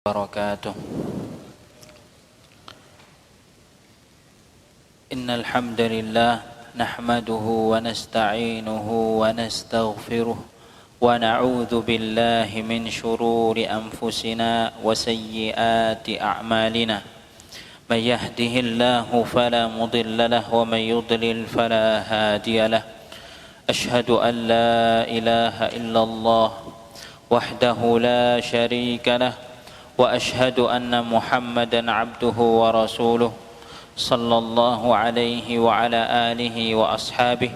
وبركاته. إن الحمد لله نحمده ونستعينه ونستغفره ونعوذ بالله من شرور أنفسنا وسيئات أعمالنا. من يهده الله فلا مضل له ومن يضلل فلا هادي له. أشهد أن لا إله إلا الله وحده لا شريك له وأشهد أن محمدا عبده ورسوله صلى الله عليه وعلى آله وأصحابه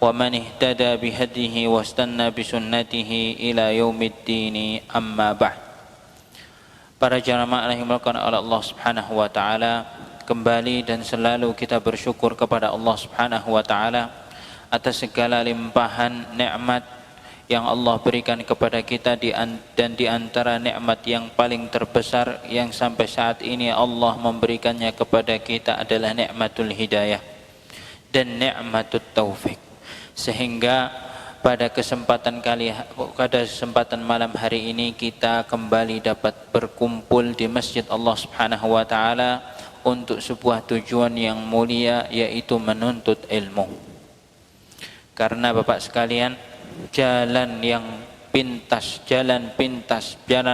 ومن اهتدى بهديه واستنى بسنته إلى يوم الدين أما بعد. Para jamaah rahimakumullah oleh Allah Subhanahu wa taala, kembali dan selalu kita bersyukur kepada Allah Subhanahu wa taala atas segala limpahan nikmat yang Allah berikan kepada kita, dan di antara nikmat yang paling terbesar yang sampai saat ini Allah memberikannya kepada kita adalah nikmatul hidayah dan nikmatul taufik. Sehingga pada kesempatan malam hari ini kita kembali dapat berkumpul di masjid Allah Subhanahu wa taala untuk sebuah tujuan yang mulia, yaitu menuntut ilmu. Karena Bapak sekalian, jalan yang pintas, jalan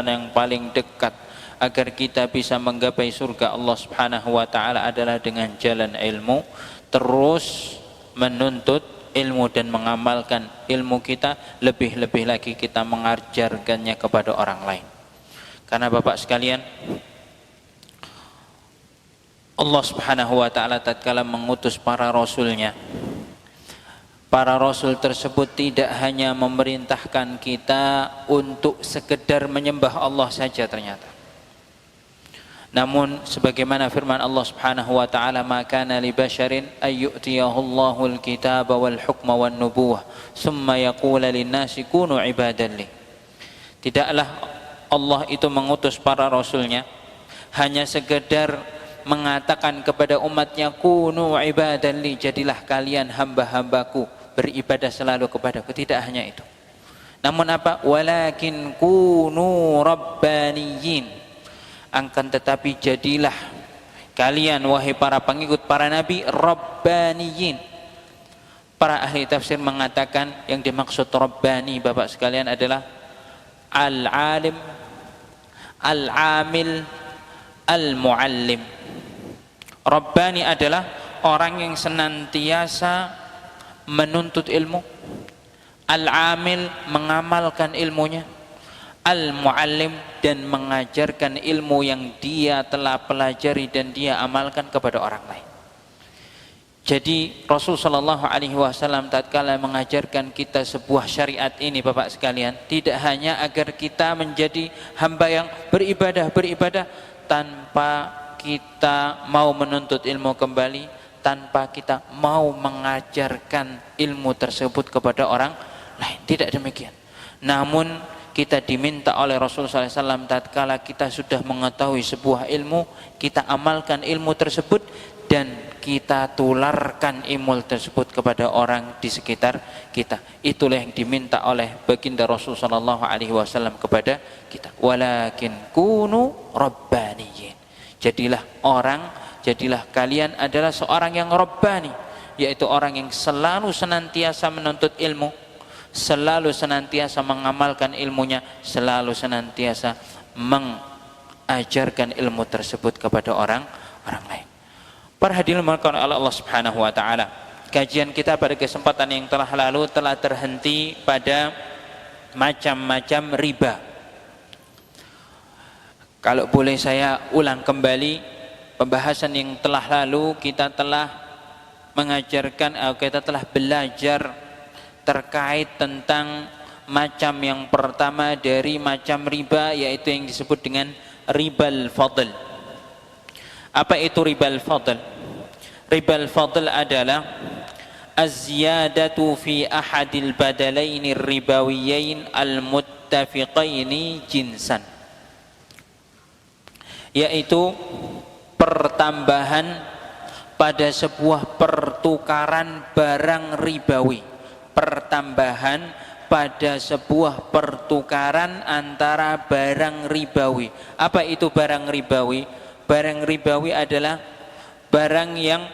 yang paling dekat agar kita bisa menggapai surga Allah Subhanahu wa taala adalah dengan jalan ilmu. Terus menuntut ilmu dan mengamalkan ilmu kita, lebih-lebih lagi kita mengajarkannya kepada orang lain. Karena Bapak sekalian, Allah Subhanahu wa taala tatkala mengutus para rasulnya, para rasul tersebut tidak hanya memerintahkan kita untuk sekedar menyembah Allah saja ternyata. Namun sebagaimana firman Allah Subhanahu wa taala, "Ma kana li basharin ay yu'tiyahu Allahul kitaba wal hukma wan nubuwah, tsumma yaqulu lin-nasi kunu ibadan li." Tidaklah Allah itu mengutus para rasulnya hanya sekedar mengatakan kepada umatnya, "Kunu ibadan li," jadilah kalian hamba-hambaku, beribadah selalu kepadaku. Tidak hanya itu, namun apa? Walakin kunu rabbaniyin, akan tetapi jadilah kalian wahai para pengikut para nabi rabbaniyin. Para ahli tafsir mengatakan yang dimaksud rabbani Bapak sekalian adalah al-alim, al-amil, al-muallim. Rabbani adalah orang yang senantiasa menuntut ilmu, al-amil mengamalkan ilmunya, al-muallim dan mengajarkan ilmu yang dia telah pelajari dan dia amalkan kepada orang lain. Jadi Rasul sallallahu alaihi wasallam tatkala mengajarkan kita sebuah syariat ini Bapak sekalian, tidak hanya agar kita menjadi hamba yang beribadah tanpa kita mau menuntut ilmu kembali, tanpa kita mau mengajarkan ilmu tersebut kepada orang lain. Tidak demikian. Namun kita diminta oleh Rasulullah SAW tatkala kita sudah mengetahui sebuah ilmu, kita amalkan ilmu tersebut dan kita tularkan ilmu tersebut kepada orang di sekitar kita. Itulah yang diminta oleh baginda Rasul SAW kepada kita. Walakin kunu rabbaniyin. Jadilah kalian adalah seorang yang rabbani, yaitu orang yang selalu senantiasa menuntut ilmu, selalu senantiasa mengamalkan ilmunya, selalu senantiasa mengajarkan ilmu tersebut kepada orang lain. Para hadirin oleh Allah Subhanahu wa taala, kajian kita pada kesempatan yang telah lalu telah terhenti pada macam-macam riba. Kalau boleh saya ulang kembali pembahasan yang telah lalu, kita telah belajar terkait tentang macam yang pertama dari macam riba, yaitu yang disebut dengan ribal fadl. Apa itu ribal fadl? Ribal fadl adalah az-ziyadatu fi ahadil badalaini ribawiyain al-muttafiqaini jinsan, yaitu pertambahan pada sebuah pertukaran barang ribawi, pertambahan pada sebuah pertukaran antara barang ribawi. Apa itu barang ribawi? Barang ribawi adalah barang yang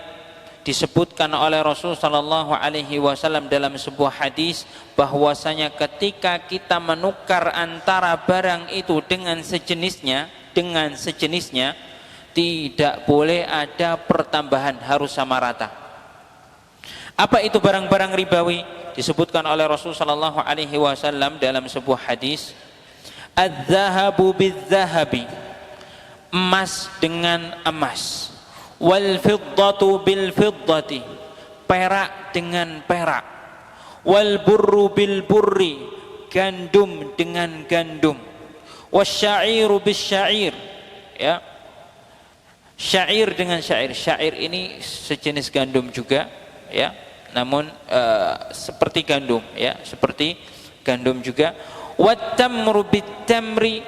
disebutkan oleh Rasul sallallahu alaihi wasallam dalam sebuah hadis bahwasanya ketika kita menukar antara barang itu dengan sejenisnya tidak boleh ada pertambahan, harus sama rata. Apa itu barang-barang ribawi? Disebutkan oleh Rasul sallallahu alaihi wasallam dalam sebuah hadis, "Adz-dzahabu bidz-dzahabi", emas dengan emas, wal fiddatu bil fiddati, perak dengan perak, wal burru bil burri, gandum dengan gandum, wasyairu bis syair, ya, syair dengan syair. Syair ini sejenis gandum juga, ya, namun seperti gandum, ya, seperti gandum juga. Wat tamru bit tamri,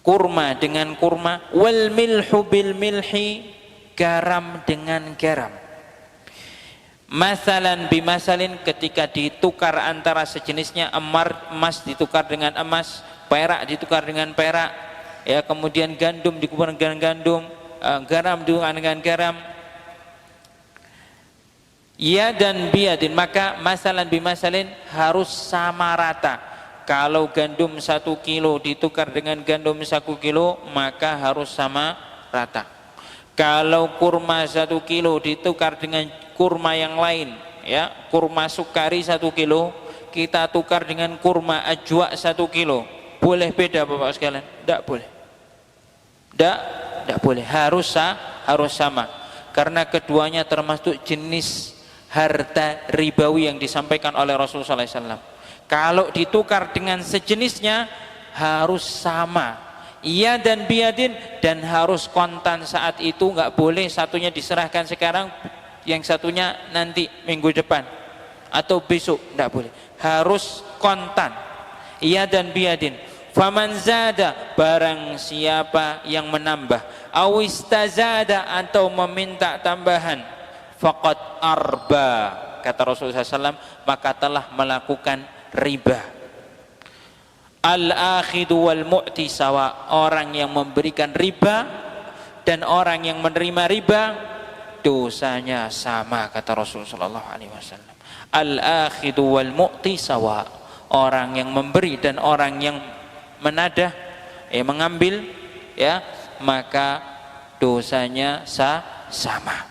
kurma dengan kurma, wal milhu bil milhi, garam dengan garam. Masalan bimasalin, ketika ditukar antara sejenisnya, emas ditukar dengan emas, perak ditukar dengan perak, ya, kemudian gandum ditukar dengan gandum, garam ditukar dengan garam. Ya dan biadin, maka masalan bimasalin harus sama rata. Kalau gandum 1 kilo ditukar dengan gandum 1 kilo, maka harus sama rata. Kalau kurma 1 kilo ditukar dengan kurma yang lain, ya, kurma sukari 1 kilo, kita tukar dengan kurma ajwa 1 kilo, boleh beda Bapak sekalian? Tidak boleh. Tidak boleh, harus sama. Karena keduanya termasuk jenis harta ribawi yang disampaikan oleh Rasulullah SAW. Kalau ditukar dengan sejenisnya harus sama, iya dan biadin, dan harus kontan saat itu. Nggak boleh satunya diserahkan sekarang, yang satunya nanti minggu depan atau besok, nggak boleh, harus kontan, iya dan biadin. Faman zada, barang siapa yang menambah, awistazada, atau meminta tambahan, faqad arba, kata Rasulullah SAW, maka telah melakukan riba. Al-akhidu wal mu'ti sawa, orang yang memberikan riba dan orang yang menerima riba dosanya sama, kata Rasulullah SAW. Al-akhidu wal mu'ti sawa, orang yang memberi dan orang yang menadah, mengambil, ya, maka dosanya sama.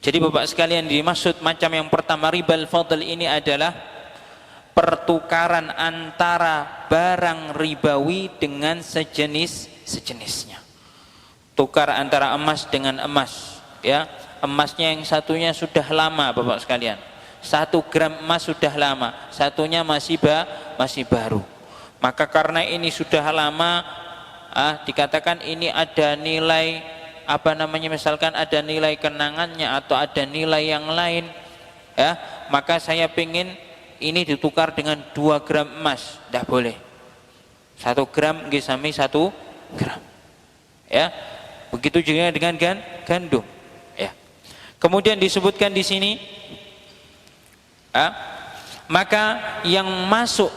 Jadi Bapak sekalian, dimaksud macam yang pertama ribal fadl ini adalah pertukaran antara barang ribawi dengan sejenisnya. Tukar antara emas dengan emas, ya. Emasnya yang satunya sudah lama Bapak sekalian, 1 gram emas sudah lama, satunya masih baru. Maka karena ini sudah lama, dikatakan ini ada nilai, misalkan ada nilai kenangannya atau ada nilai yang lain, ya, maka saya pengen ini ditukar dengan 2 gram emas, tidak boleh. 1 gram gisami 1 gram, ya. Begitu juga dengan gandum, ya. Kemudian disebutkan di sini, maka yang masuk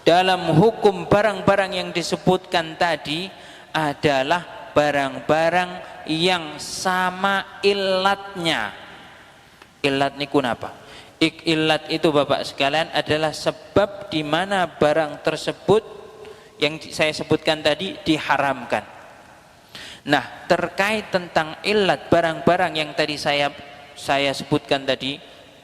dalam hukum barang-barang yang disebutkan tadi adalah barang-barang yang sama ilatnya. Ilat ini kenapa? Ilat itu Bapak sekalian adalah sebab di mana barang tersebut yang saya sebutkan tadi diharamkan. Nah, terkait tentang ilat barang-barang yang tadi saya sebutkan tadi,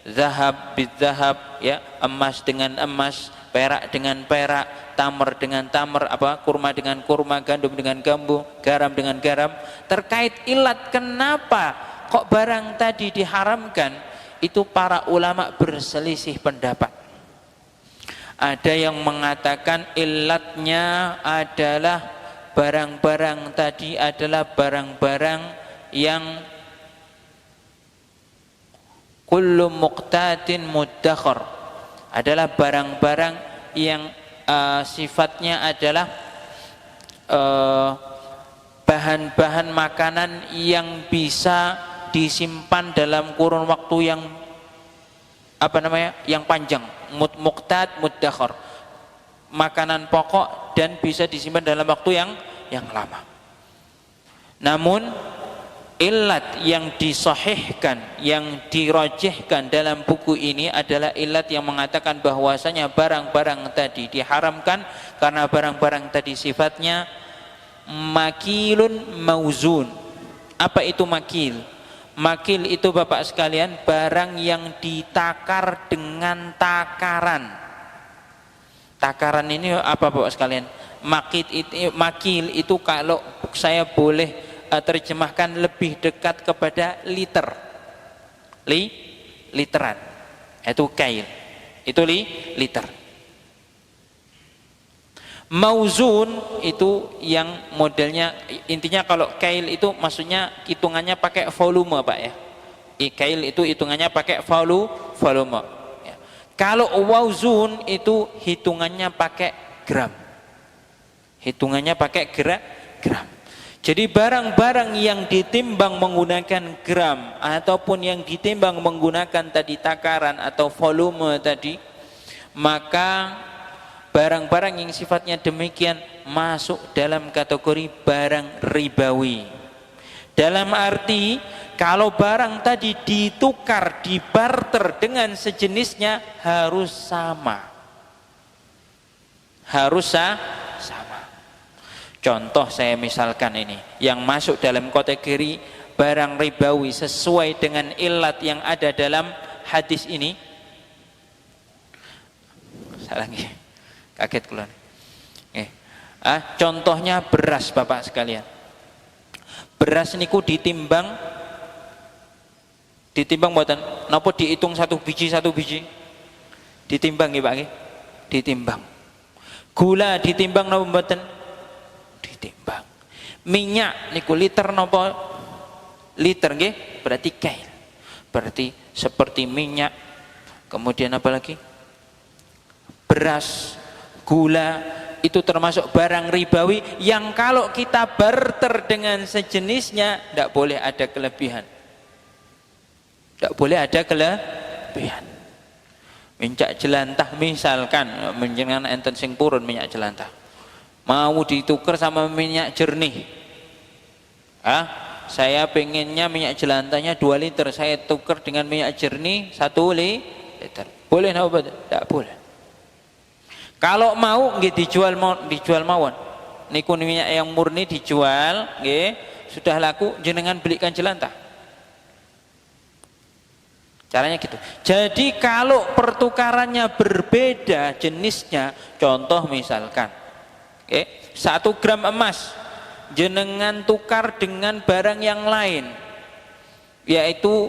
zahab bidzahab, ya, emas dengan emas, perak dengan perak, tamar dengan tamar, kurma dengan kurma, gandum dengan gandum, garam dengan garam. Terkait ilat kenapa kok barang tadi diharamkan, itu para ulama berselisih pendapat. Ada yang mengatakan ilatnya adalah barang-barang tadi adalah barang-barang yang kullu muqtatin muddakhar, adalah barang-barang yang sifatnya adalah bahan-bahan makanan yang bisa disimpan dalam kurun waktu yang yang panjang, muqtad, muddakhar, makanan pokok dan bisa disimpan dalam waktu yang lama. Namun illat yang disahihkan, yang dirajihkan dalam buku ini adalah illat yang mengatakan bahwasanya barang-barang tadi diharamkan karena barang-barang tadi sifatnya makilun mauzun. Apa itu makil? Makil itu Bapak sekalian barang yang ditakar dengan takaran. Takaran ini apa Bapak sekalian? Makil itu kalau saya boleh terjemahkan lebih dekat kepada liter. Literan. Itu kail. Itu liter. Mauzun itu yang modelnya, intinya kalau kail itu maksudnya hitungannya pakai volume Pak ya. Kail itu hitungannya pakai volume ya. Kalau wauzun itu hitungannya pakai gram. Hitungannya pakai gram. Jadi barang-barang yang ditimbang menggunakan gram ataupun yang ditimbang menggunakan tadi takaran atau volume tadi, maka barang-barang yang sifatnya demikian masuk dalam kategori barang ribawi. Dalam arti kalau barang tadi ditukar, dibarter dengan sejenisnya harus sama. Harus sama. Contoh saya misalkan ini, yang masuk dalam kategori barang ribawi sesuai dengan illat yang ada dalam hadis ini. Salah lagi. Kaget keluar. Contohnya beras Bapak sekalian. Beras niku ditimbang mboten napa dihitung satu biji ditimbang nggih Pak nggih, ditimbang. Gula ditimbang napa mboten, ditimbang. Minyak niku liter napa liter nggih, berarti kail, berarti seperti minyak, kemudian apa lagi, beras, gula, itu termasuk barang ribawi yang kalau kita barter dengan sejenisnya tidak boleh ada kelebihan. Tidak boleh ada kelebihan. Minyak jelantah misalkan, menjenengan enten sing purun minyak jelantah, mau ditukar sama minyak jernih. Saya pengennya minyak jelantahnya 2 liter, saya tukar dengan minyak jernih 1 liter. Boleh napa? Tidak boleh. Kalau mau nggih dijual mawon. Niku minyak yang murni dijual, nggih, sudah laku jenengan belikan jelantah. Caranya gitu. Jadi kalau pertukarannya berbeda jenisnya, contoh misalkan, 1 gram emas jenengan tukar dengan barang yang lain, yaitu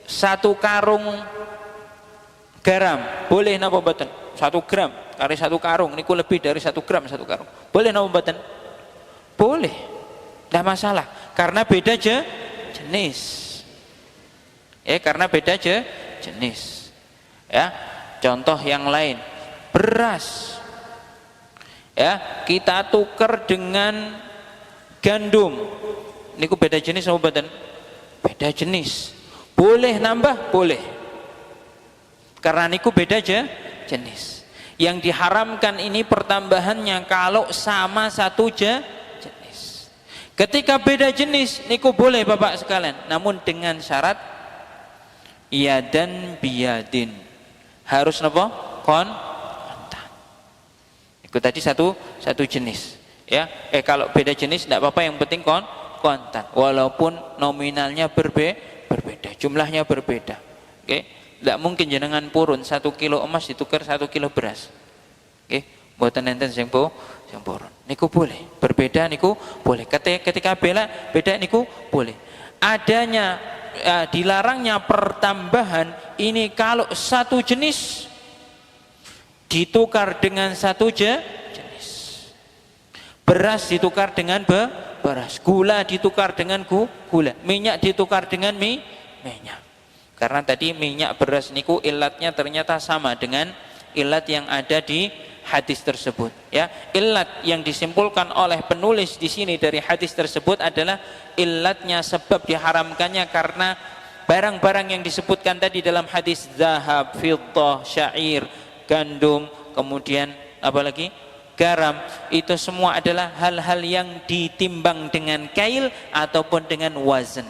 1 karung garam, boleh napa mboten? 1 gram kali 1 karung niku lebih dari 1 gram 1 karung. Boleh napa mboten? Boleh. Tidak masalah karena beda jenis. Karena beda jenis. Ya, contoh yang lain, beras. Ya, kita tukar dengan gandum. Niku beda jenis napa mboten? Beda jenis. Boleh nambah? Boleh. Karena niku beda jenis. Yang diharamkan ini pertambahannya kalau sama satu jenis. Ketika beda jenis niku boleh Bapak sekalian, namun dengan syarat yadan biyadin. Harus napa? Kontan. Itu tadi satu jenis. Ya, kalau beda jenis tidak apa-apa, yang penting kontan. Walaupun nominalnya berbeda, jumlahnya berbeda. Tidak mungkin jenengan purun 1 kilo emas ditukar 1 kilo beras. Mboten enten sing purun. Niku boleh. Berbeda niku boleh. Ketika beda niku boleh. Adanya dilarangnya pertambahan ini kalau satu jenis ditukar dengan satu jenis. Beras ditukar dengan beras, gula ditukar dengan gula, minyak ditukar dengan minyak. Karena tadi minyak beras niku ilatnya ternyata sama dengan ilat yang ada di hadis tersebut. Ya, ilat yang disimpulkan oleh penulis di sini dari hadis tersebut adalah ilatnya sebab diharamkannya karena barang-barang yang disebutkan tadi dalam hadis, zahab, fiddah, syair, gandum, kemudian apalagi garam, itu semua adalah hal-hal yang ditimbang dengan kail ataupun dengan wazan.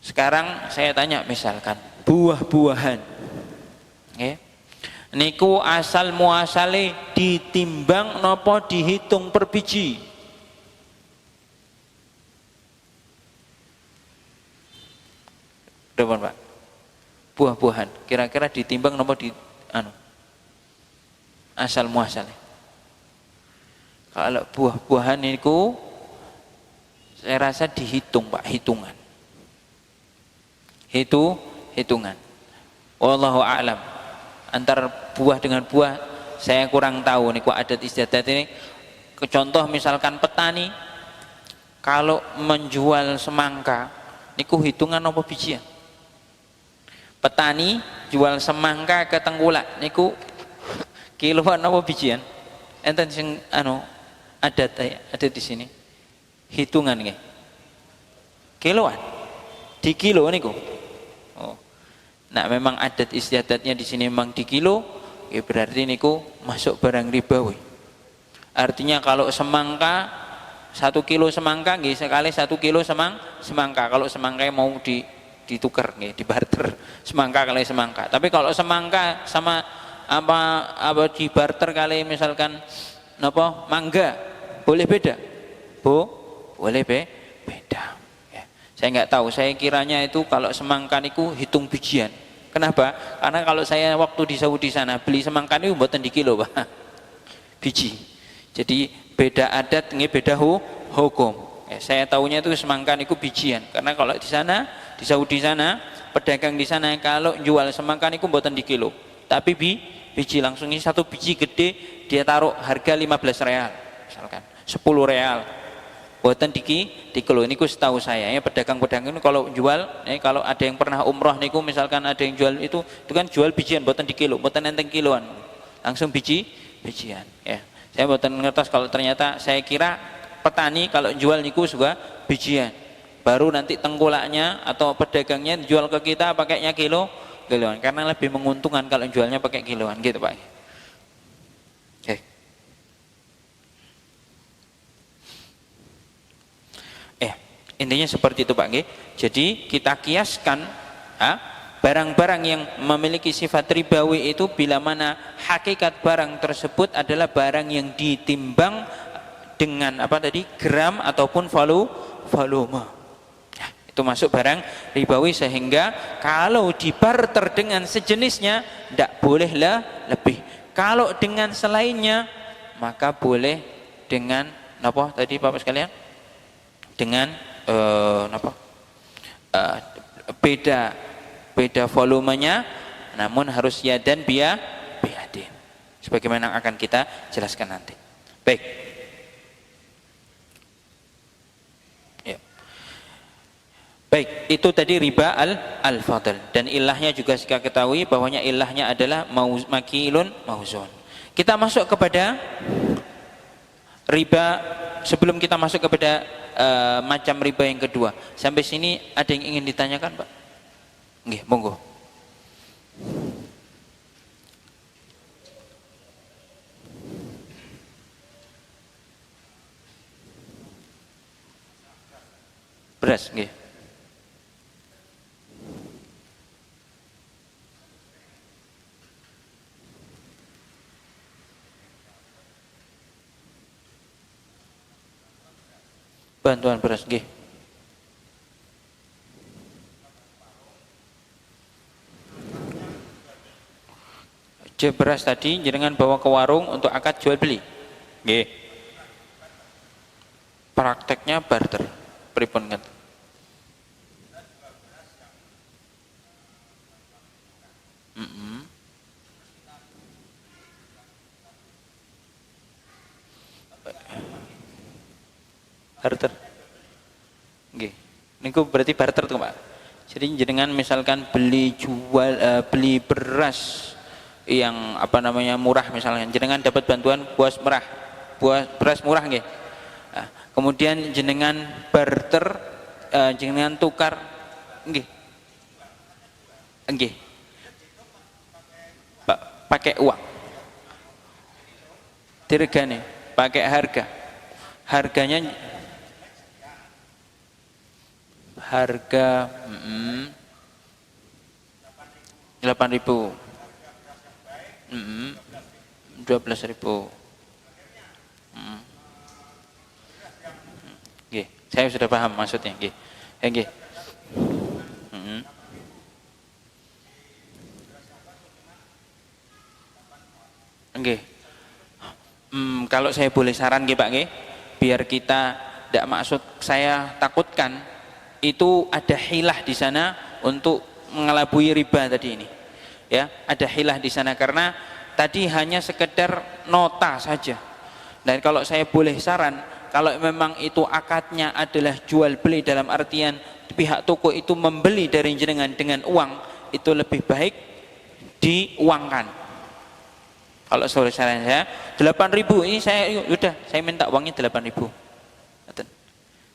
Sekarang saya tanya, misalkan buah-buahan, okay, niku asal muasale ditimbang nopo dihitung per biji? Depan Pak, buah-buahan kira-kira ditimbang nopo di asal muasalnya? Kalau buah-buahan niku saya rasa dihitung Pak, hitungan. Wallahu a'lam. Antar buah dengan buah saya kurang tahu niku adat istiadat ini. Contoh misalkan petani kalau menjual semangka niku hitungan apa bijian? Petani jual semangka ke Tengkulak niku kiloan apa bijian? Enten sing adat di sini. Hitungan nggih. Kiloan. Di kilo niku. Oh. Nah, memang adat istiadatnya di sini memang di kilo, ya berarti niku masuk barang ribawi. Artinya kalau semangka 1 kilo semangka nggih sekali 1 kilo semangka. Kalau semangka mau ditukar nggih, dibarter semangka kali semangka. Tapi kalau semangka sama apa dibarter kali misalkan napa mangga, boleh beda? Boleh beda. Ya. Saya nggak tahu, saya kiranya itu kalau semangka niku hitung bijian. Kenapa? Karena kalau saya waktu di Saudi sana beli semangka niku mboten di kilo, Pak. Biji. Jadi beda adat nggih, beda hukum. Ya, saya tahunya itu semangka niku bijian. Karena kalau di sana di Saudi sana pedagang di sana kalau jual semangka niku mboten di kilo, tapi biji langsung. Ini 1 biji gede dia taruh harga 15 real misalkan 10 real, mboten di kilo. Niku setahu saya ya, pedagang-pedagang itu kalau jual kalau ada yang pernah umroh niku misalkan ada yang jual itu kan jual bijian, mboten di kilo, mboten enteng kiloan, langsung bijian ya. Saya mboten ngertos kalau ternyata, saya kira petani kalau jual niku juga bijian, baru nanti tengkulaknya atau pedagangnya jual ke kita pakainya kiloan, karena lebih menguntungkan kalau jualnya pakai kiloan gitu Pak. Oke. Intinya seperti itu Pak. Jadi kita kiaskan barang-barang yang memiliki sifat ribawi itu bila mana hakikat barang tersebut adalah barang yang ditimbang dengan gram ataupun volume. Itu masuk barang ribawi, sehingga kalau dibarter dengan sejenisnya tidak bolehlah lebih. Kalau dengan selainnya maka boleh dengan apa tadi Bapak sekalian? Dengan beda volumenya, namun harus yadan biadin. Sebagaimana akan kita jelaskan nanti. Baik. Baik, itu tadi riba al-fadl, dan ilahnya juga kita ketahui bahwanya ilahnya adalah makilun mauzun. Kita masuk kepada riba, sebelum kita masuk kepada macam riba yang kedua. Sampai sini ada yang ingin ditanyakan, Pak? Nggih, monggo. Beras, nggih. Bantuan beras nggih. Beras tadi jenengan bawa ke warung untuk akad jual beli. Nggih. Prakteknya barter. Pripun kan? Barter. Nggih. Niku berarti barter tuh, Pak. Jadi jenengan misalkan beli beras yang murah, misalnya jenengan dapat bantuan beras murah nggih. Nah, kemudian jenengan barter jenengan tukar nggih. Nggih. Pakai uang. Diregane, pakai harga. Harganya harga 8.000. 12.000. Nggih, saya sudah paham maksudnya, nggih. Nggih. Nggih. Kalau saya boleh saran nggih Pak nggih, biar kita tidak maksud saya takutkan itu ada hilah di sana untuk mengelabui riba tadi ini. Ya, ada hilah di sana karena tadi hanya sekedar nota saja. Dan kalau saya boleh saran, kalau memang itu akadnya adalah jual beli dalam artian pihak toko itu membeli dari jenengan dengan uang, itu lebih baik diuangkan. Kalau saran saya 8.000 ini saya minta uangnya 8.000.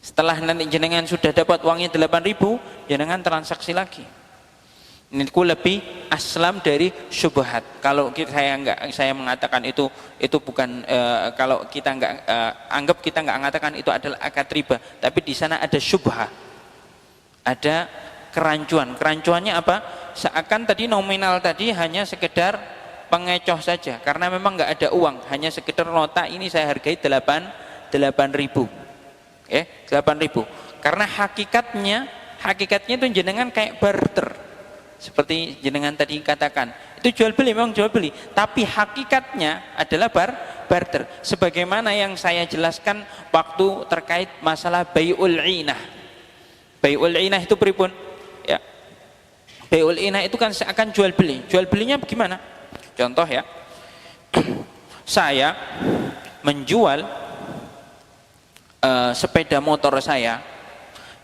Setelah nanti jenengan sudah dapat uangnya 8.000, jenengan transaksi lagi. Ini lebih aslam dari syubhat. Kalau saya mengatakan itu bukan kalau kita anggap kita nggak mengatakan itu adalah akad riba, tapi di sana ada syubhah, ada kerancuan. Kerancuannya apa? Seakan tadi nominal tadi hanya sekedar pengecoh saja, karena memang nggak ada uang, hanya sekedar nota ini saya hargai 8.000, 8.000. Karena hakikatnya itu jenengan kayak barter, seperti jenengan tadi katakan, itu jual beli, memang jual beli, tapi hakikatnya adalah barter. Sebagaimana yang saya jelaskan waktu terkait masalah bai'ul inah. Bai'ul inah itu pripun? Ya, bai'ul inah itu kan seakan jual beli. Jual belinya bagaimana? Contoh ya, saya menjual sepeda motor saya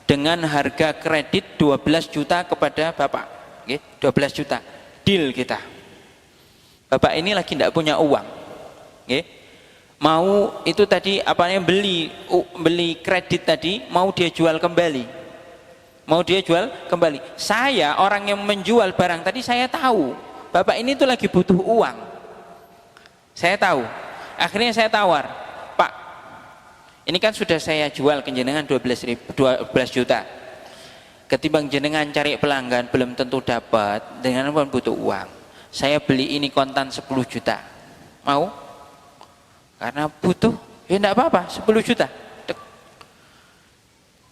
dengan harga kredit 12 juta kepada Bapak. 12 juta, deal kita. Bapak ini lagi tidak punya uang. Mau itu tadi beli kredit tadi, mau dia jual kembali. Saya orang yang menjual barang tadi, saya tahu Bapak ini tuh lagi butuh uang. Saya tahu. Akhirnya saya tawar, Pak, ini kan sudah saya jual ke jenengan 12 juta. Ketimbang jenengan cari pelanggan belum tentu dapat, dengan pun butuh uang. Saya beli ini kontan 10 juta. Mau? Karena butuh, ya enggak apa-apa, 10 juta.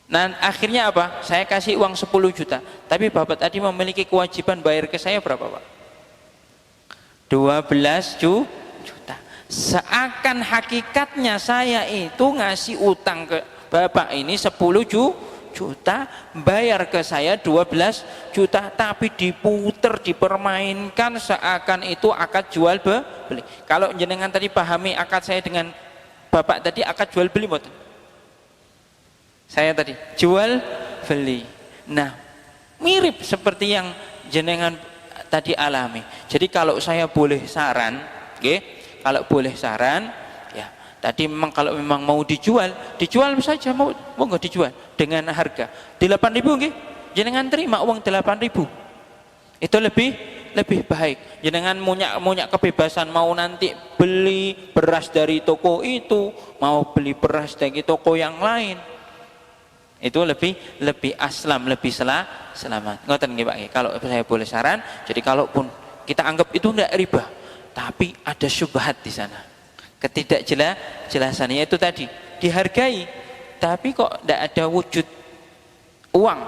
Nah, akhirnya apa? Saya kasih uang 10 juta. Tapi Bapak tadi memiliki kewajiban bayar ke saya berapa, Pak? 12 juta. Seakan hakikatnya saya itu ngasih utang ke Bapak ini 10 juta, bayar ke saya 12 juta, tapi diputer, dipermainkan seakan itu akad jual beli. Kalau jenengan tadi pahami akad saya dengan Bapak tadi akad jual beli, mboten? Saya tadi jual beli. Nah, mirip seperti yang jenengan tadi alami. Jadi kalau saya boleh saran, kalau boleh saran, ya tadi memang kalau memang mau dijual saja, mau nggak dijual dengan harga 8.000, jenengan terima uang 8.000. Itu lebih baik. Jenengan punya kebebasan mau nanti beli beras dari toko itu, mau beli beras dari toko yang lain. Itu lebih aslam, lebih selamat. Ngoten nggih Pak. Kalau saya boleh saran, jadi kalaupun kita anggap itu tidak riba, tapi ada syubhat di sana, ketidakjelasannya itu tadi dihargai, tapi kok tidak ada wujud uang,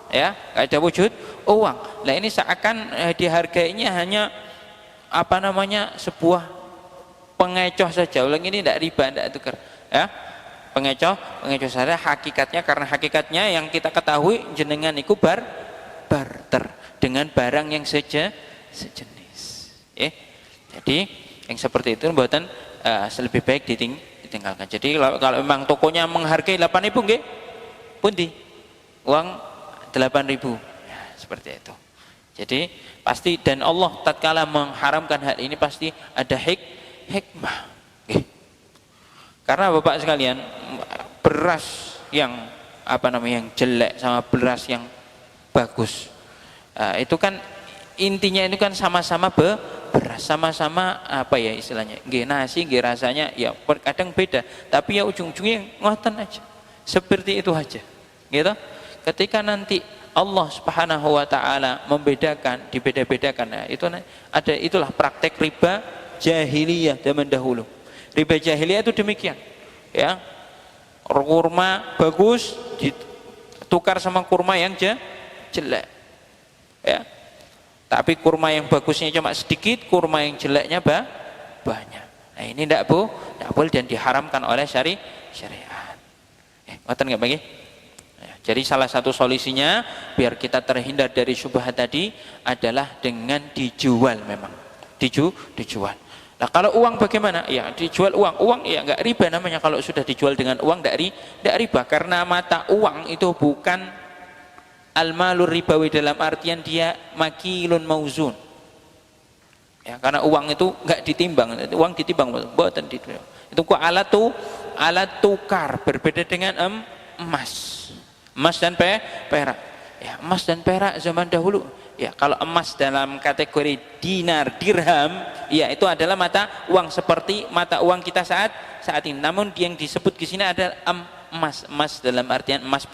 ya, tidak ada wujud uang. Nah ini seakan dihargainya hanya sebuah pengecoh saja. Ulang ini tidak riba, tidak tukar, ya. Pengecoh saja hakikatnya, karena hakikatnya yang kita ketahui jenengan iku barter dengan barang yang sejenis. Jadi yang seperti itu mboten lebih baik ditinggalkan. Jadi kalau memang tokonya menghargai 8.000 nggih, pundi? Uang 8.000. Ya, seperti itu. Jadi pasti, dan Allah tatkala mengharamkan hal ini pasti ada hikmah. Karena Bapak sekalian, beras yang apa namanya yang jelek sama beras yang bagus. Itu kan intinya itu kan sama-sama beras, sama-sama apa ya istilahnya, nggih nasi nggih rasanya ya kadang beda, tapi ya ujung-ujungnya ngoten aja. Seperti itu aja. Gitu. Ketika nanti Allah Subhanahu wa taala membedakan, dibeda-bedakan, nah, itu ada, itulah praktek riba jahiliyah zaman dahulu. Riba jahiliyah itu demikian. Ya. Kurma bagus ditukar sama kurma yang jelek. Ya. Tapi kurma yang bagusnya cuma sedikit, kurma yang jeleknya banyak. Nah, ini tidak boleh dan diharamkan oleh syariat. Ngoten nggak bagi? Ya, jadi salah satu solusinya biar kita terhindar dari syubhat tadi adalah dengan dijual memang. Dijual. Nah, kalau uang bagaimana? Ya, dijual uang. Uang ya nggak riba namanya kalau sudah dijual dengan uang, nggak riba karena mata uang itu bukan al-malur ribawi dalam artian dia makilun mauzun. Ya, karena uang itu enggak ditimbang, uang ditimbang mboten ditimbang. Itu kok alat tukar, berbeda dengan emas. Emas dan perak. Ya, emas dan perak zaman dahulu. Ya, kalau emas dalam kategori dinar, dirham, ya itu adalah mata uang seperti mata uang kita saat ini. Namun yang disebut di sini ada emas dalam artian emas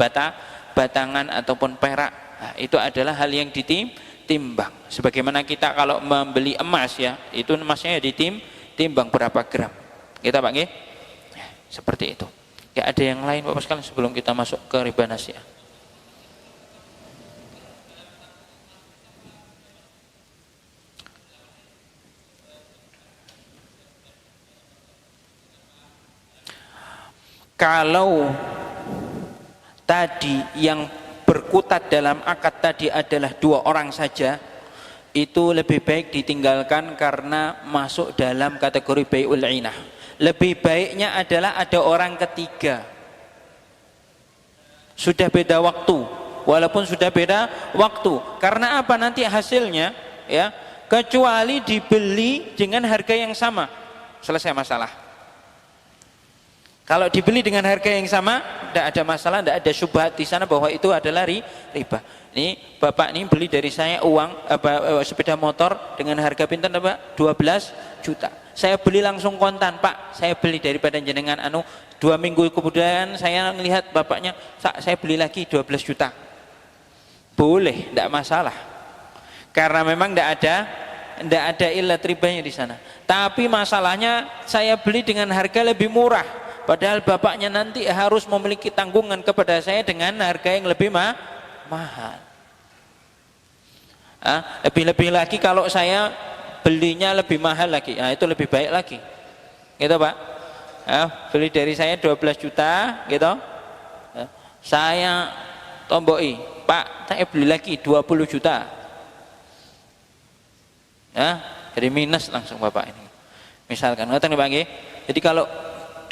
batangan ataupun perak. Nah, itu adalah hal yang ditimbang. Sebagaimana kita kalau membeli emas ya, itu emasnya ya ditimbang berapa gram. Kita Pak nggih? Ya, seperti itu. Ya, ada yang lain Bapak sekalian sebelum kita masuk ke riba nasiah. Kalau tadi yang berkutat dalam akad tadi adalah 2 orang saja, itu lebih baik ditinggalkan karena masuk dalam kategori bai'ul inah. Lebih baiknya adalah ada orang ketiga. Sudah beda waktu, walaupun sudah beda waktu. Karena apa nanti hasilnya ya, kecuali dibeli dengan harga yang sama, selesai masalah. Kalau dibeli dengan harga yang sama, tidak ada masalah, tidak ada syubhat di sana bahwa itu adalah riba. Ini bapak ini beli dari saya sepeda motor dengan harga pinten Pak? 12 juta. Saya beli langsung kontan, Pak. Saya beli daripada jenengan 2 minggu kemudian saya melihat bapaknya, saya beli lagi 12 juta. Boleh, tidak masalah. Karena memang tidak ada illat ribanya di sana. Tapi masalahnya saya beli dengan harga lebih murah. Padahal bapaknya nanti harus memiliki tanggungan kepada saya dengan harga yang lebih mahal. Lebih-lebih lagi kalau saya belinya lebih mahal lagi, itu lebih baik lagi. Gitu Pak. Beli dari saya 12 juta, gitu. Saya tomboi, Pak, saya beli lagi 20 juta. Jadi minus langsung bapak ini. Misalkan, ngerti Pak nggih? Jadi kalau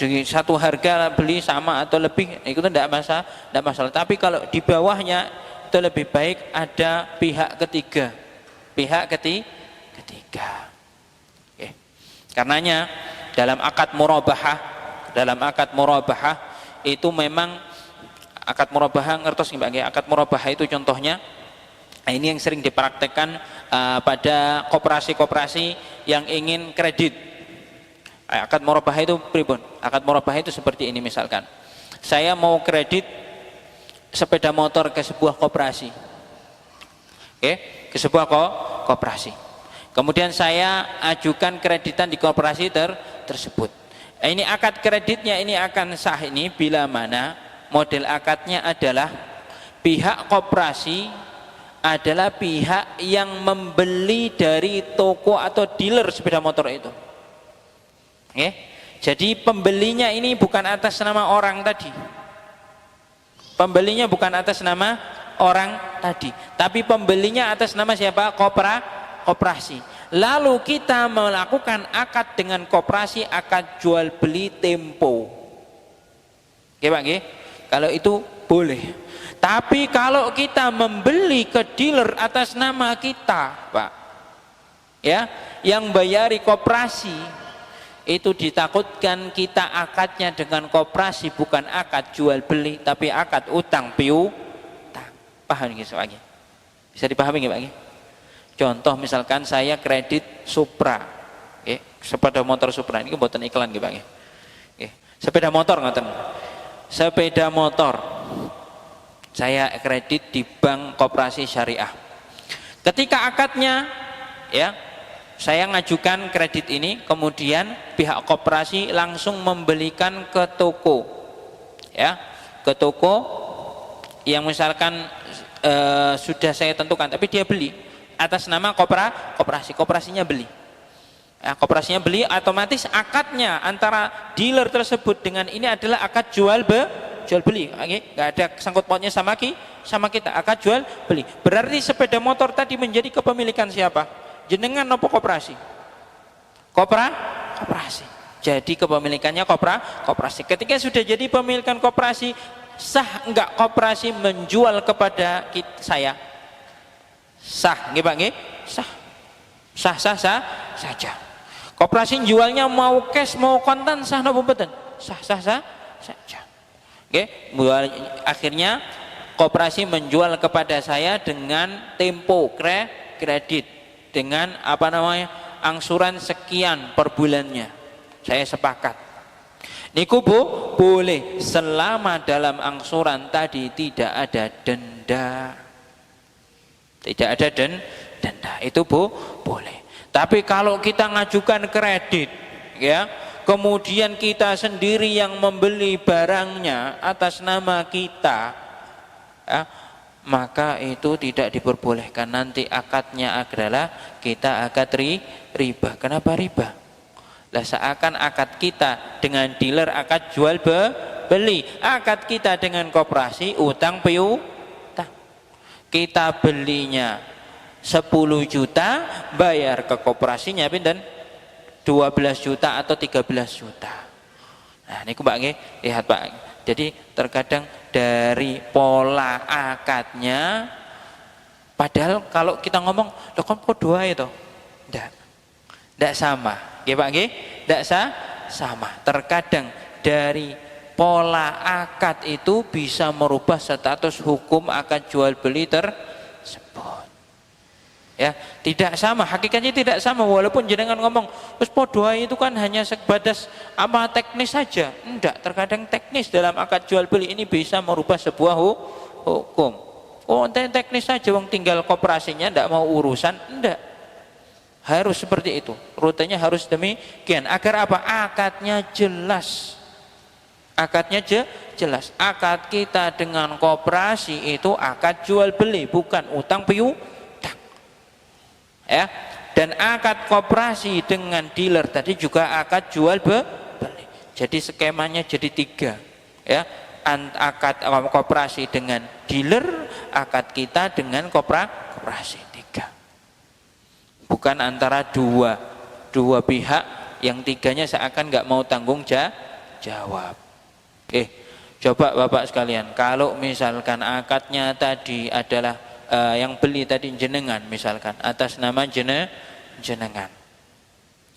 di satu harga beli sama atau lebih itu tidak masalah. Tapi kalau di bawahnya itu lebih baik ada pihak ketiga. Oke. Karenanya dalam akad murabahah itu memang akad murabahah ngertos nggih Pak? Akad murabahah itu contohnya ini yang sering dipraktekkan pada koperasi-koperasi yang ingin kredit. Akad murabahah itu pripun? Akad murabahah itu seperti ini misalkan. Saya mau kredit sepeda motor ke sebuah koperasi. Oke, ke sebuah koperasi. Kemudian saya ajukan kreditan di koperasi tersebut. Ini akad kreditnya ini akan sah ini bila mana model akadnya adalah pihak koperasi adalah pihak yang membeli dari toko atau dealer sepeda motor itu. Jadi pembelinya ini bukan atas nama orang tadi. Pembelinya bukan atas nama orang tadi, tapi pembelinya atas nama siapa? Koperasi. Lalu kita melakukan akad dengan koperasi, akad jual beli tempo. Oke Pak nggih? Kalau itu boleh. Tapi kalau kita membeli ke dealer atas nama kita, Pak, ya, yang bayari koperasi, itu ditakutkan kita akadnya dengan koperasi bukan akad jual beli tapi akad utang piutang. Paham nggih Pak? Bisa dipahami nggih Pak? Contoh misalkan saya kredit Supra, sepeda motor Supra, ini mboten iklan nggih Pak. Sepeda motor ngoten. Sepeda motor saya kredit di Bank Koperasi Syariah. Ketika akadnya ya saya ngajukan kredit ini, kemudian pihak koperasi langsung membelikan ke toko, ya, ke toko yang misalkan sudah saya tentukan, tapi dia beli atas nama koperasi, koperasinya beli. Ya, koperasinya beli, otomatis akadnya antara dealer tersebut dengan ini adalah akad jual beli, nggak ada sangkut pautnya sama kita, akad jual beli. Berarti sepeda motor tadi menjadi kepemilikan siapa? Jenengan nopo koperasi? Koperasi. Jadi kepemilikannya koperasi. Ketika sudah jadi pemilikan koperasi, sah enggak koperasi menjual kepada saya? Sah, nggih Pak nggih? Sah. Sah saja. Koperasi jualnya mau cash mau kontan sah napa mboten? Sah saja. Oke, akhirnya koperasi menjual kepada saya dengan tempo kredit dengan angsuran sekian per bulannya. Saya sepakat. Niku boleh selama dalam angsuran tadi tidak ada denda. Tidak ada denda. Itu boleh. Tapi kalau kita ngajukan kredit, ya, kemudian kita sendiri yang membeli barangnya atas nama kita, ya, maka itu tidak diperbolehkan. Nanti akadnya adalah kita akad riba. Kenapa riba? Lah seakan akad kita dengan dealer akad jual beli, akad kita dengan koperasi utang piutang. Kita belinya 10 juta, bayar ke koperasinya pinten? 12 juta atau 13 juta. Nah, ini Pak nggih, lihat Pak. Jadi terkadang dari pola akadnya, padahal kalau kita ngomong loh kan podo ae to. Ndak sama. Nggih Pak nggih? Ndak sama. Terkadang dari pola akad itu bisa merubah status hukum akad jual beli tersebut. Ya, tidak sama, hakikatnya tidak sama. Walaupun jenengan ngomong terus podo ae itu kan hanya sebatas teknis saja. Enggak, terkadang teknis dalam akad jual beli ini bisa merubah sebuah hukum. Oh, teknis saja, wong tinggal koperasinya enggak mau urusan, enggak. Harus seperti itu. Rutenya harus demikian agar apa? Akadnya jelas. Akadnya jelas. Akad kita dengan koperasi itu akad jual beli, bukan utang piutang. Ya, dan akad koperasi dengan dealer tadi juga akad jual beli. Jadi skemanya jadi 3, ya, akad koperasi dengan dealer, akad kita dengan koperasi 3. Bukan antara dua pihak yang 3-nya seakan nggak mau tanggung jawab. Coba Bapak sekalian, kalau misalkan akadnya tadi adalah yang beli tadi jenengan, misalkan atas nama jenengan,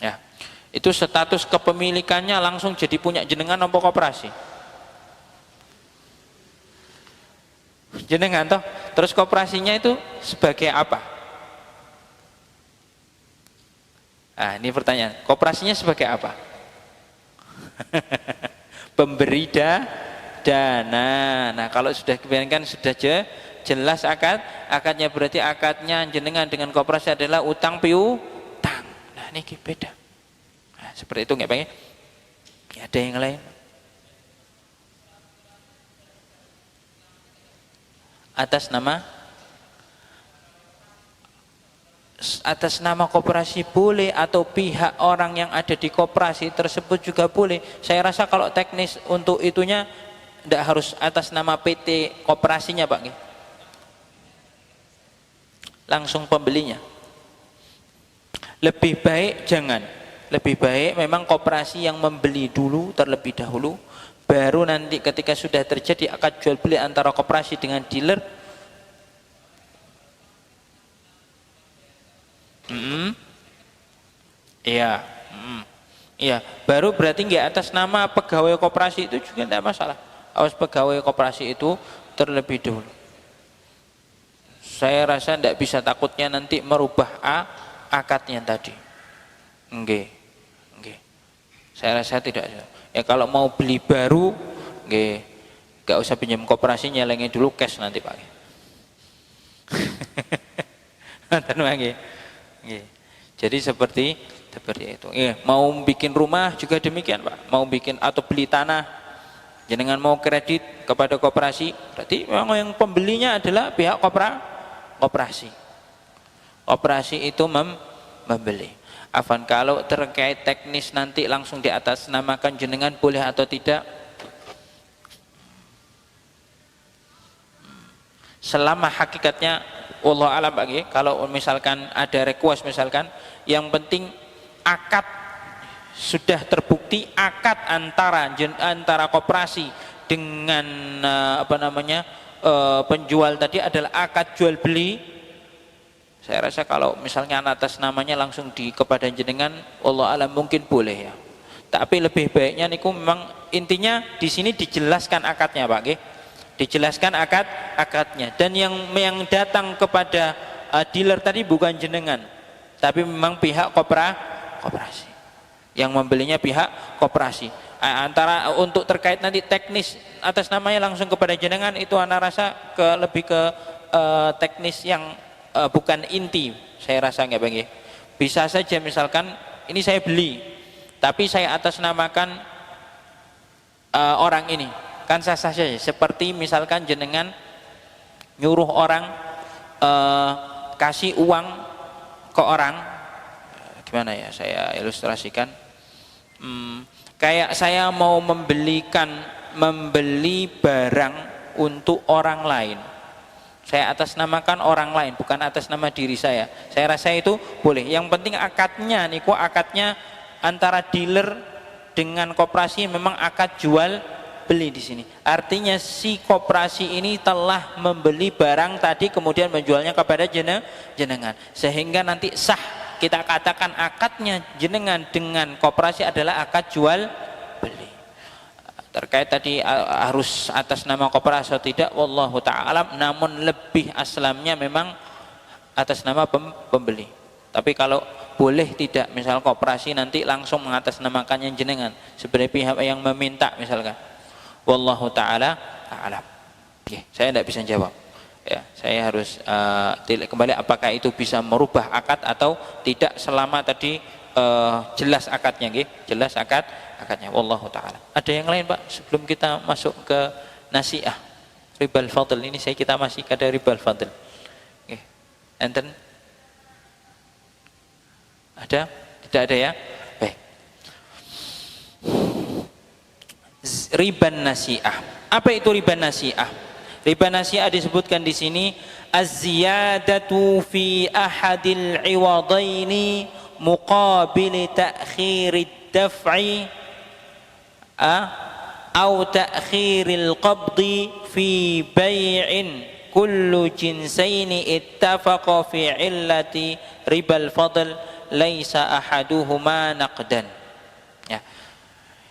ya, itu status kepemilikannya langsung jadi punya jenengan apa koperasi? Jenengan toh. Terus koperasinya itu sebagai apa? Nah, ini pertanyaan. Koperasinya sebagai apa? Pemberi dana. Nah, kalau sudah kebanyakan sudah jelas akadnya, berarti akadnya jenengan dengan koperasi adalah utang piutang. Nah, ini beda. Nah, seperti itu nggak pengen? Ya, ada yang lain? Atas nama koperasi boleh, atau pihak orang yang ada di koperasi tersebut juga boleh. Saya rasa kalau teknis untuk itunya tidak harus atas nama PT koperasinya Pak. Langsung pembelinya. Lebih baik jangan. Lebih baik memang koperasi yang membeli dulu terlebih dahulu, baru nanti ketika sudah terjadi akad jual beli antara koperasi dengan dealer, iya, Iya, baru berarti nggak atas nama pegawai koperasi itu juga tidak masalah. Awas pegawai koperasi itu terlebih dahulu. Saya rasa tidak bisa, takutnya nanti merubah akadnya tadi. Nggih, nggih. Saya rasa tidak. Ya kalau mau beli baru, nggih, nggak usah pinjam koperasi, nyelengin dulu cash nanti Pak. Nggih. Jadi seperti itu. Ya, mau bikin rumah juga demikian Pak. Mau bikin atau beli tanah, jenengan mau kredit kepada koperasi, berarti memang yang pembelinya adalah pihak koperasi. Koperasi itu membeli. Afan, kalau terkait teknis nanti langsung di atas namakan jenengan boleh atau tidak? Selama hakikatnya wallahu alam Pak. Kalau misalkan ada request misalkan, yang penting akad sudah terbukti, akad antara koperasi dengan penjual tadi adalah akad jual beli. Saya rasa kalau misalnya atas namanya langsung kepada jenengan, wallahu alam mungkin boleh ya. Tapi lebih baiknya niku memang intinya di sini dijelaskan akadnya Pak nggih. Dijelaskan akadnya, dan yang datang kepada dealer tadi bukan jenengan, tapi memang pihak koperasi. Yang membelinya pihak koperasi. Antara untuk terkait nanti teknis atas namanya langsung kepada jenengan, itu ana rasa lebih ke teknis yang bukan inti. Saya rasa nggak Bang. Bisa saja misalkan ini saya beli, tapi saya atas namakan orang ini, kan sah-sah saja. Seperti misalkan jenengan nyuruh orang kasih uang ke orang, gimana ya saya ilustrasikan, kayak saya mau membeli barang untuk orang lain, saya atas namakan orang lain, bukan atas nama diri saya rasa itu boleh. Yang penting akadnya niku, akadnya antara dealer dengan koperasi memang akad jual beli di sini. Artinya si koperasi ini telah membeli barang tadi kemudian menjualnya kepada jenengan, sehingga nanti sah kita katakan akadnya jenengan dengan koperasi adalah akad jual beli. Terkait tadi harus atas nama koperasi atau tidak, wallahu ta'ala, namun lebih aslamnya memang atas nama pembeli. Tapi kalau boleh tidak, misal koperasi nanti langsung mengatasnamakannya jenengan sebagai pihak yang meminta misalkan, wallahu ta'ala a'lam. Oke, saya tidak bisa jawab ya, saya harus kembali apakah itu bisa merubah akad atau tidak, selama tadi jelas akadnya nggih, jelas akadnya, wallahu ta'ala. Ada yang lain Pak sebelum kita masuk ke nasiah ribal fadl ini? Kita masih ada ribal fadl. Oke, enten ada? Tidak ada ya? Baik. Riban nasiah. Apa itu riban nasiah? Riban nasiah disebutkan di sini az-ziyadatu fi ahadil iwadaini muqabil ta'khirid daf'i au ta'khiril qabdi fi bai'in kullu jinsaini ittafaqa fi illati ribal fadl laisa ahaduhuma naqdan. Ya.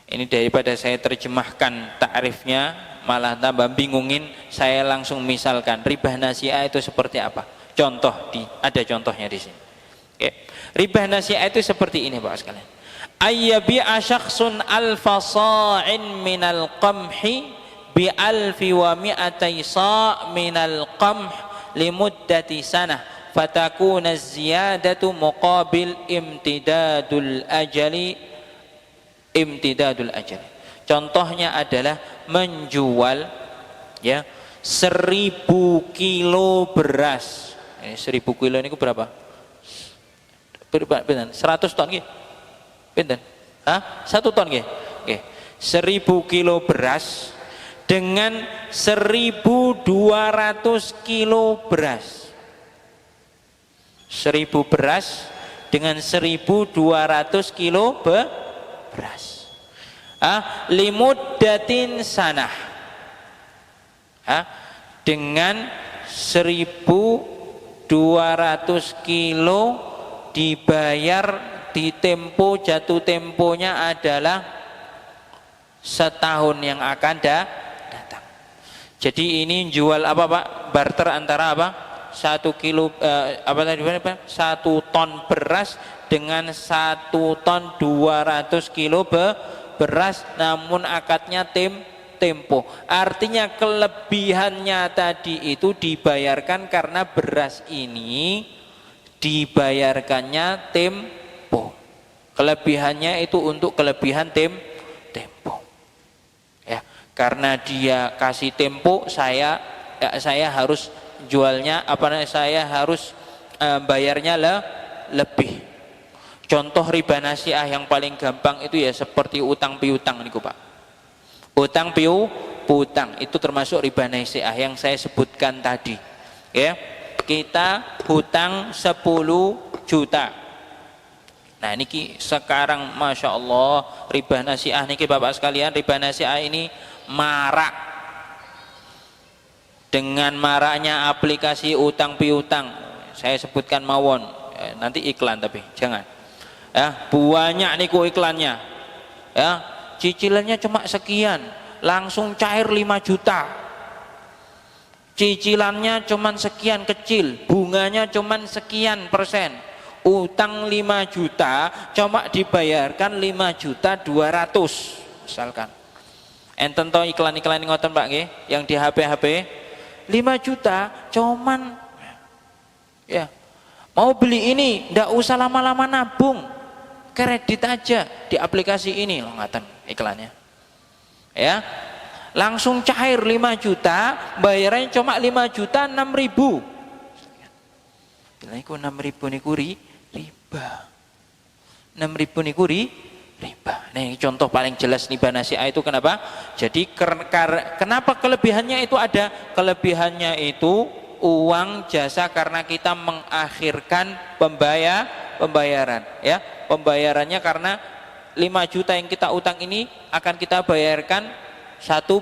Ini daripada saya terjemahkan ta'rifnya malah tambah bingungin, saya langsung misalkan riba nasiah itu seperti apa. Ada contohnya di sini. Oke. Riba nasiah itu seperti ini Pak sekalian. Ayyabi'a syakhsun alfa sa'in minal qamhi bi alfi wa mi'atai sa' minal qamh limuddati sanah fatakuna ziyadatu muqabil imtidadul ajali. Contohnya adalah menjual ya 1000 kilo beras. Ini 1000 kilo ini berapa? 100 ton nggih. Pinten? 1 ton nggih. Nggih. 1000 kilo beras dengan 1200 kilo beras. 1000 beras dengan 1200 kilo beras. Limuddatin sanah. Dengan 1200 kilo dibayar ditempo, jatuh temponya adalah setahun yang akan datang. Jadi ini jual apa Pak? Barter antara apa? 1 ton beras dengan 1 ton 200 kilo beras, namun akadnya tempo. Artinya kelebihannya tadi itu dibayarkan karena beras ini dibayarkannya tempo. Kelebihannya itu untuk kelebihan tempo. Ya, karena dia kasih tempo, saya harus jualnya saya harus bayarnya lebih. Contoh riba nasiah yang paling gampang itu ya seperti utang piutang niku Pak. Utang piutang itu termasuk riba nasiah yang saya sebutkan tadi. Ya, kita hutang 10 juta. Nah niki sekarang Masya Allah riba nasiah niki Bapak sekalian, riba nasiah ini marak. Dengan maraknya aplikasi utang piutang, saya sebutkan mawon, nanti iklan tapi jangan. Ya, banyak niku iklannya. Ya, cicilannya cuma sekian, langsung cair 5 juta. Cicilannya cuma sekian kecil, bunganya cuma sekian persen. Utang 5 juta cuma dibayarkan 5.200.000 misalkan. Enten to iklan-iklan ngoten Pak nggih, yang di HP 5 juta cuman ya. Mau beli ini ndak usah lama-lama nabung. Kredit aja di aplikasi ini loh ngaten iklannya. Ya. Langsung cair 5 juta, bayarannya cuma 5.006.000. Bila iku 6.000 niku riba. 6.000 niku riba. Nah, ini contoh paling jelas riba nasiah itu kenapa? Jadi kenapa kelebihannya itu ada? Kelebihannya itu uang jasa karena kita mengakhirkan pembayaran, ya. Pembayarannya karena 5 juta yang kita utang ini akan kita bayarkan satu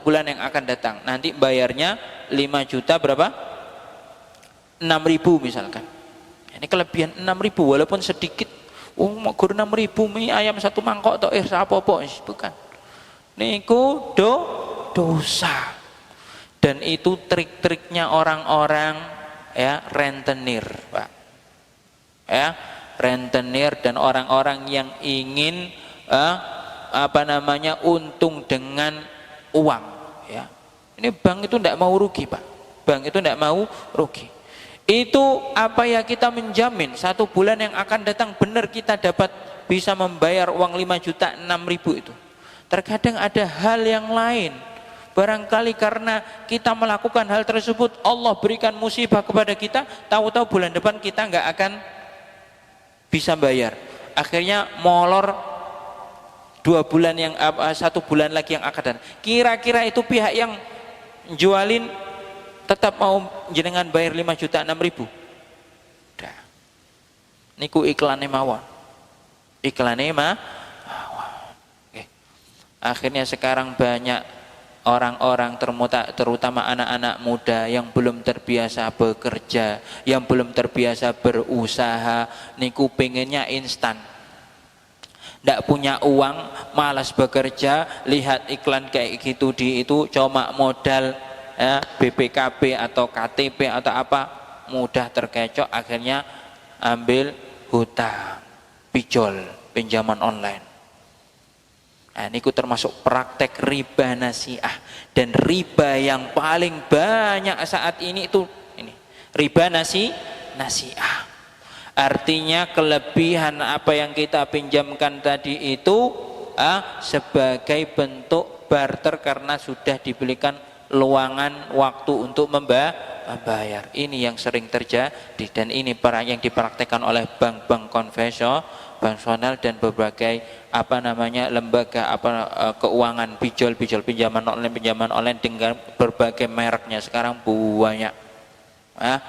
bulan yang akan datang. Nanti bayarnya 5 juta berapa? 6.000 misalkan. Ini kelebihan 6.000 walaupun sedikit. Oh, magur 6.000 mie ayam 1 mangkok tok apa-apa bukan. Niku dosa. Dan itu trik-triknya orang-orang ya rentenir, Pak. Ya, rentenir dan orang-orang yang ingin untung dengan uang, ya. Ini bank itu tidak mau rugi Pak, bank itu tidak mau rugi. Itu apa ya, kita menjamin 1 bulan yang akan datang benar kita dapat bisa membayar uang 5.006.000 itu. Terkadang ada hal yang lain, barangkali karena kita melakukan hal tersebut Allah berikan musibah kepada kita, tahu-tahu bulan depan kita nggak akan bisa bayar, akhirnya molor 1 bulan lagi yang akan datang. Kira-kira itu pihak yang jualin tetap mau jenengan bayar 5.006.000? Dah. Niku iklannya mawon. Iklannya mawon. Okay. Akhirnya sekarang banyak orang-orang terutama anak-anak muda yang belum terbiasa bekerja, yang belum terbiasa berusaha, niku pengennya instan. Tidak punya uang, malas bekerja, lihat iklan kayak gitu di itu, cuma modal ya, BPKB atau KTP atau apa, mudah terkecoh, akhirnya ambil hutang, pinjol, pinjaman online. Nah, ini termasuk praktek riba nasiah, dan riba yang paling banyak saat ini itu ini riba nasiah. Artinya kelebihan apa yang kita pinjamkan tadi itu sebagai bentuk barter karena sudah diberikan luangan waktu untuk membayar. Ini yang sering terjadi dan ini yang dipraktekkan oleh bank-bank konvensional dan berbagai lembaga keuangan, pinjol pinjaman online dengan berbagai mereknya sekarang banyak.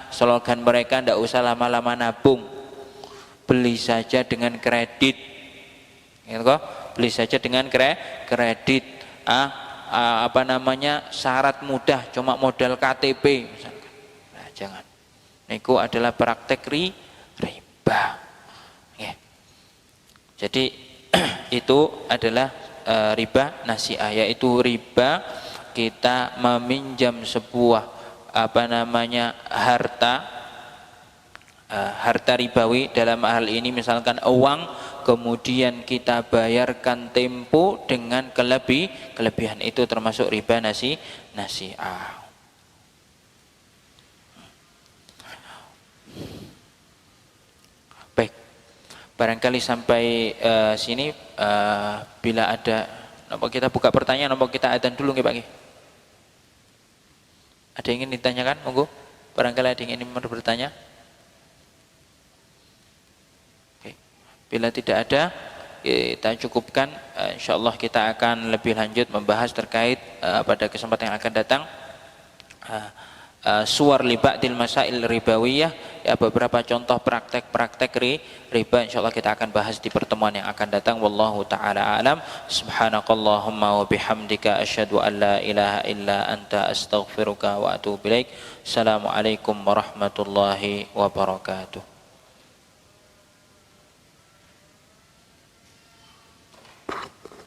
Slogan mereka tidak usah lama-lama nabung, beli saja dengan kredit, beli saja dengan kredit. Syarat mudah, cuma modal KTP misalkan. Nah, jangan. Niku adalah praktek riba. Jadi itu adalah riba nasi'ah, yaitu riba kita meminjam sebuah harta ribawi. Dalam hal ini misalkan uang, kemudian kita bayarkan tempo dengan kelebihan, itu termasuk riba nasi'ah. Baik, barangkali sampai sini. Bila ada, kita buka pertanyaan, kita adzan dulu nggih Pak nggih. Ada yang ingin ditanyakan? Monggo. Barangkali ada yang ingin bertanya. Oke. Bila tidak ada, kita cukupkan. Insyaallah kita akan lebih lanjut membahas terkait pada kesempatan yang akan datang. Suwar li ba'dil masail ribawiyah, ya, beberapa contoh praktek-praktek riba, insyaallah kita akan bahas di pertemuan yang akan datang. Wallahu taala alam. Subhanakallahumma wa bihamdika asyhadu an la ilaha illa anta astaghfiruka wa atubu ilaik. Assalamualaikum warahmatullahi wabarakatuh.